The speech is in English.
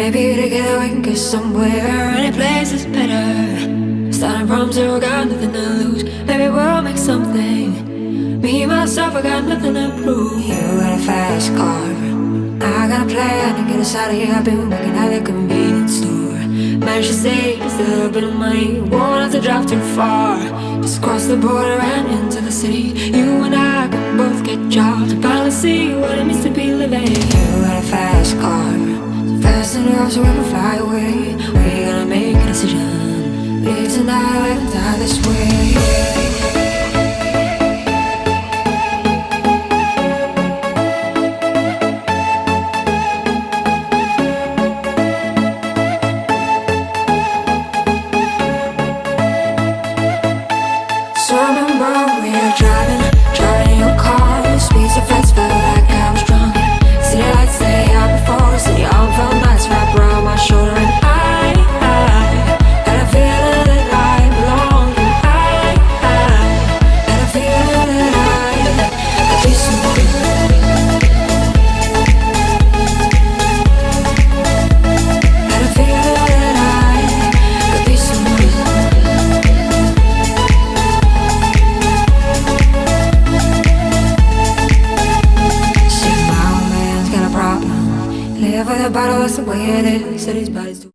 Maybe together we can get somewhere. Any place is better. Starting from zero, got nothing to lose. Maybe we'll make something. Me, myself, I got nothing to prove. You got a fast car, I got a plan to get us out of here. I've been working at the convenience store. Managed to save just a little bit of money. Won't have to drive too far. Just cross the border and into the city. You and I can both get jobs and finally see what it means to be living. You got a fast car, so fast enough so we can fly away. We're gonna make a decision. Leave tonight and die this way. So I remember we were driving in your car. The speed so fast, felt like I was drunk. City lights lay out before us, and your arm felt nice wrapped around my shoulder. And I had a feeling that I belonged. And I had a feeling that I could be someone. Had a feeling that I could be someone. Live with a bottle, that's the way it is. So these bodies do.